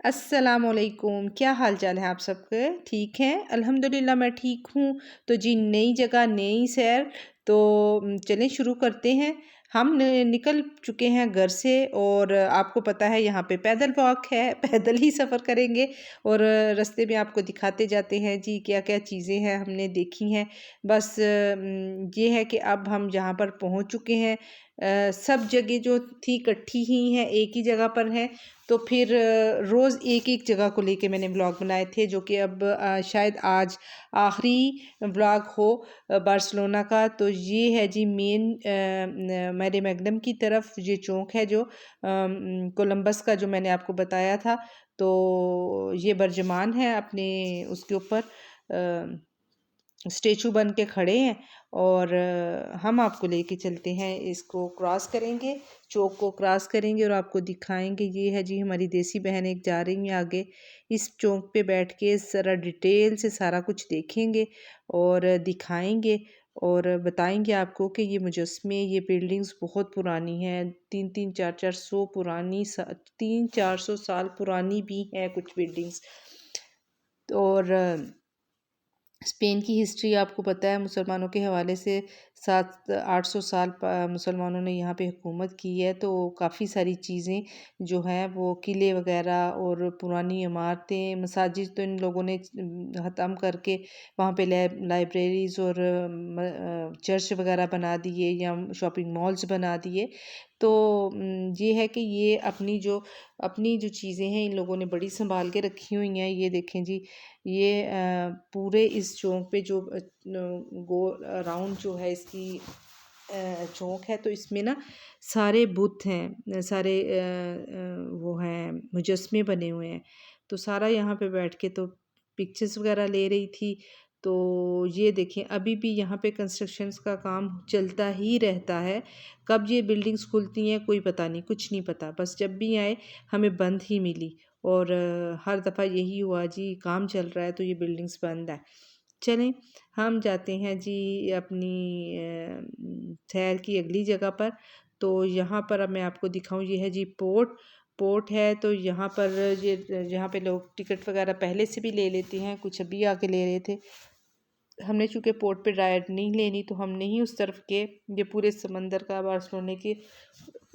अस्सलामुअलैकुम। क्या हाल चाल है आप सबके? ठीक हैं? अल्हम्दुलिल्लाह मैं ठीक हूँ। तो जी नई जगह नई सैर। तो चलें शुरू करते हैं। हम निकल चुके हैं घर से और आपको पता है यहाँ पे पैदल वॉक है पैदल ही सफ़र करेंगे और रास्ते में आपको दिखाते जाते हैं जी क्या क्या चीज़ें हैं हमने देखी हैं। बस ये है कि अब हम जहाँ पर पहुँच चुके हैं सब जगह जो थी इकट्ठी ही हैं, एक ही जगह पर हैं। तो फिर रोज़ एक-एक जगह को लेके मैंने व्लॉग बनाए थे जो कि अब शायद आज आखिरी व्लॉग हो बार्सिलोना का। तो ये है जी मेन मेरे मैग्नम की तरफ ये चौक है जो कोलंबस का जो मैंने आपको बताया था। तो ये बर्जमान है अपने उसके ऊपर स्टेचू बन के खड़े हैं और हम आपको लेके चलते हैं। इसको क्रॉस करेंगे, चौक को क्रॉस करेंगे और आपको दिखाएंगे। ये है जी हमारी देसी बहन एक जा रही हैं आगे। इस चौक पे बैठ के ज़रा डिटेल से सारा कुछ देखेंगे और दिखाएंगे और बताएंगे आपको कि ये मुजस्मे ये बिल्डिंग्स बहुत पुरानी हैं, 300-400 पुरानी 300-400 साल पुरानी भी हैं कुछ बिल्डिंग्स। और स्पेन की हिस्ट्री आपको पता है मुसलमानों के हवाले से 700-800 साल मुसलमानों ने यहाँ पे हुकूमत की है। तो काफ़ी सारी चीज़ें जो हैं वो किले वगैरह और पुरानी इमारतें मसाजिद तो इन लोगों ने ख़त्म करके वहाँ पे लाइब्रेरीज़ और चर्च वगैरह बना दिए या शॉपिंग मॉल्स बना दिए। तो ये है कि ये अपनी जो चीज़ें हैं इन लोगों ने बड़ी संभाल के रखी हुई हैं। ये देखें जी ये पूरे इस चौक पे जो गो राउंड जो है इसकी चौक है तो इसमें ना सारे बुत हैं, सारे वो हैं मुजस्मे बने हुए हैं। तो सारा यहाँ पे बैठ के तो पिक्चर्स वगैरह ले रही थी। तो ये देखें अभी भी यहाँ पे कंस्ट्रक्शंस का काम चलता ही रहता है। कब ये बिल्डिंग्स खुलती हैं कोई पता नहीं, कुछ नहीं पता। बस जब भी आए हमें बंद ही मिली और हर दफ़ा यही हुआ जी काम चल रहा है तो ये बिल्डिंग्स बंद है। चलें हम जाते हैं जी अपनी सैर की अगली जगह पर। तो यहाँ पर अब मैं आपको दिखाऊं ये है जी पोर्ट है। तो यहाँ पर ये यहाँ पे लोग टिकट वगैरह पहले से भी ले लेते हैं, कुछ अभी आके ले रहे थे। हमने चूँकि पोर्ट पे राइड नहीं लेनी तो हमने ही उस तरफ के ये पूरे समंदर का बार्सिलोना के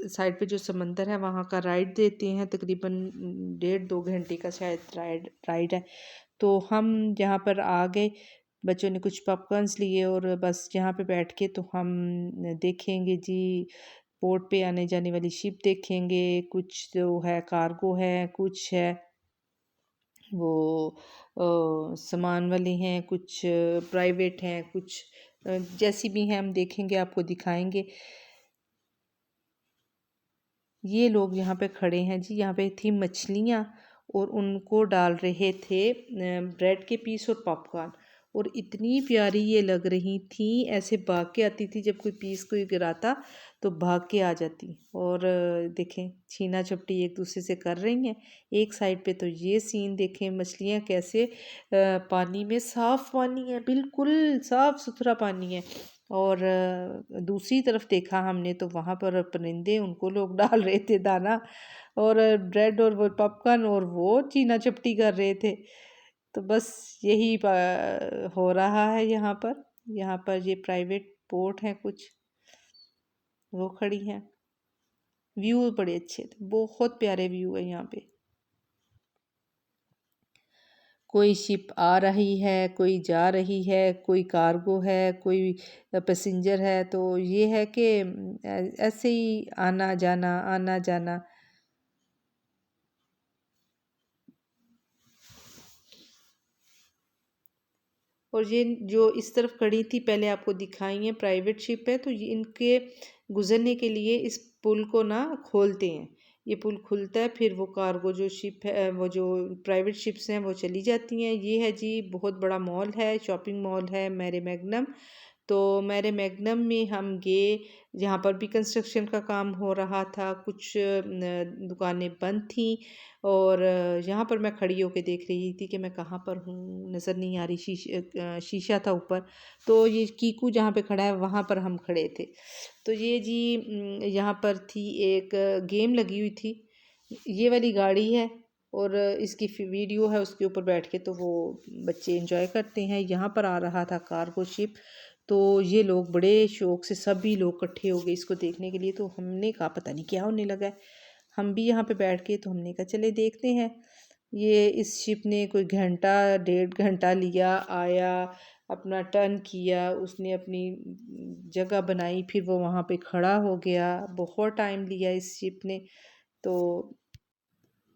साइड पे जो समंदर है वहाँ का राइड देते हैं। तकरीबन 1.5-2 घंटे का शायद राइड है। तो हम यहाँ पर आ गए, बच्चों ने कुछ पॉपकॉर्न्स लिए और बस यहाँ पे बैठ के तो हम देखेंगे जी पोर्ट पे आने जाने वाली शिप देखेंगे। कुछ जो है कार्गो है, कुछ है वो सामान वाले हैं, कुछ प्राइवेट हैं, कुछ जैसी भी हैं हम देखेंगे आपको दिखाएंगे। ये लोग यहाँ पे खड़े हैं जी, यहाँ पे थी मछलियाँ और उनको डाल रहे थे ब्रेड के पीस और पॉपकॉर्न और इतनी प्यारी ये लग रही थी। ऐसे भाग के आती थी, जब कोई पीस कोई गिराता तो भाग के आ जाती। और देखें छीना झपटी एक दूसरे से कर रही हैं। एक साइड पे तो ये सीन देखें मछलियाँ कैसे पानी में, साफ़ पानी है, बिल्कुल साफ़ सुथरा पानी है। और दूसरी तरफ देखा हमने तो वहाँ पर परिंदे, उनको लोग डाल रहे थे दाना और ब्रेड और वो पॉपकॉर्न और वो चीना चपटी कर रहे थे। तो बस यही हो रहा है यहाँ पर। यहाँ पर ये प्राइवेट बोट हैं कुछ, वो खड़ी हैं। व्यू बड़े अच्छे थे, बहुत प्यारे व्यू है यहाँ पे। कोई शिप आ रही है, कोई जा रही है, कोई कार्गो है, कोई पैसेंजर है। तो ये है कि ऐसे ही आना जाना आना जाना। और ये जो इस तरफ खड़ी थी पहले आपको दिखाई है प्राइवेट शिप है। तो ये इनके गुजरने के लिए इस पुल को ना खोलते हैं। ये पुल खुलता है फिर वो कार्गो जो शिप है, वो जो प्राइवेट शिप्स हैं वो चली जाती हैं। ये है जी बहुत बड़ा मॉल है, शॉपिंग मॉल है मेरे मैग्नम। तो मेरे मैग्नम में हम गए, जहाँ पर भी कंस्ट्रक्शन का काम हो रहा था, कुछ दुकानें बंद थीं और यहाँ पर मैं खड़ी होकर देख रही थी कि मैं कहाँ पर हूँ, नज़र नहीं आ रही। शीशा था ऊपर। तो ये कीकू जहाँ पे खड़ा है वहाँ पर हम खड़े थे। तो ये जी यहाँ पर थी एक गेम लगी हुई थी। ये वाली गाड़ी है और इसकी वीडियो है उसके ऊपर बैठ के तो वो बच्चे एंजॉय करते हैं। यहाँ पर आ रहा था कार्गो शिप, तो ये लोग बड़े शौक से सभी लोग इकट्ठे हो गए इसको देखने के लिए। तो हमने कहा पता नहीं क्या होने लगा है, हम भी यहाँ पे बैठ के, तो हमने कहा चले देखते हैं। ये इस शिप ने कोई घंटा 1.5 घंटा लिया, आया, अपना टर्न किया, उसने अपनी जगह बनाई, फिर वो वहाँ पे खड़ा हो गया। बहुत टाइम लिया इस शिप ने। तो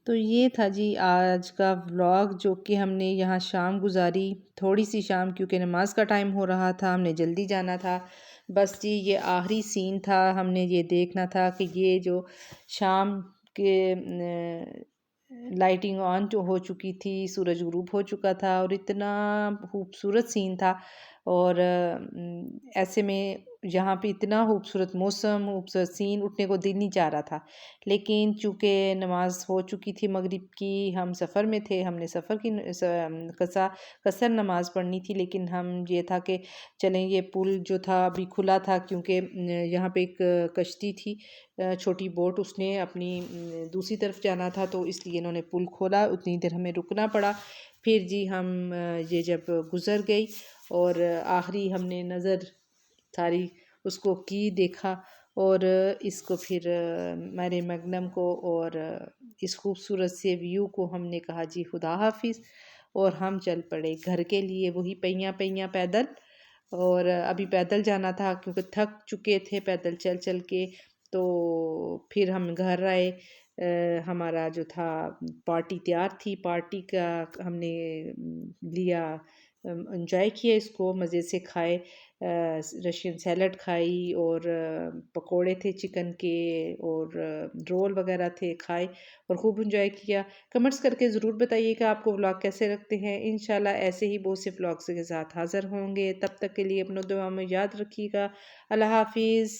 ये था जी आज का व्लॉग, जो कि हमने यहाँ शाम गुजारी, थोड़ी सी शाम, क्योंकि नमाज का टाइम हो रहा था, हमने जल्दी जाना था। बस जी ये आखिरी सीन था, हमने ये देखना था कि ये जो शाम के लाइटिंग ऑन हो चुकी थी, सूरज गुरूब हो चुका था और इतना खूबसूरत सीन था। और ऐसे में यहाँ पे इतना खूबसूरत मौसम, खूबसूरत सीन, उठने को दिल नहीं चाह रहा था। लेकिन चूँकि नमाज हो चुकी थी मगरिब की, हम सफ़र में थे, हमने सफ़र की कसर नमाज पढ़नी थी। लेकिन हम ये था कि चलें, ये पुल जो था अभी खुला था, क्योंकि यहाँ पे एक कश्ती थी, छोटी बोट, उसने अपनी दूसरी तरफ जाना था, तो इसलिए इन्होंने पुल खोला, उतनी देर हमें रुकना पड़ा। फिर जी हम ये जब गुज़र गई और आखिरी हमने नज़र सारी उसको की, देखा, और इसको फिर मेरे मैग्नम को और इस खूबसूरत से व्यू को हमने कहा जी खुदा हाफिज़, और हम चल पड़े घर के लिए, वही पैया पैया पैदल। और अभी पैदल जाना था क्योंकि थक चुके थे पैदल चल चल के। तो फिर हम घर आए। हमारा जो था पार्टी तैयार थी, पार्टी का हमने लिया, एंजॉय किया, इसको मज़े से खाए, रशियन सैलड खाई, और पकोड़े थे चिकन के, और रोल वगैरह थे, खाए और खूब एंजॉय किया। कमेंट्स करके ज़रूर बताइएगा आपको व्लॉग कैसे लगते हैं। इंशाल्लाह ऐसे ही बहुत से व्लॉग्स के साथ हाज़िर होंगे। तब तक के लिए अपना दुआ में याद रखिएगा। अल्लाह हाफिज़।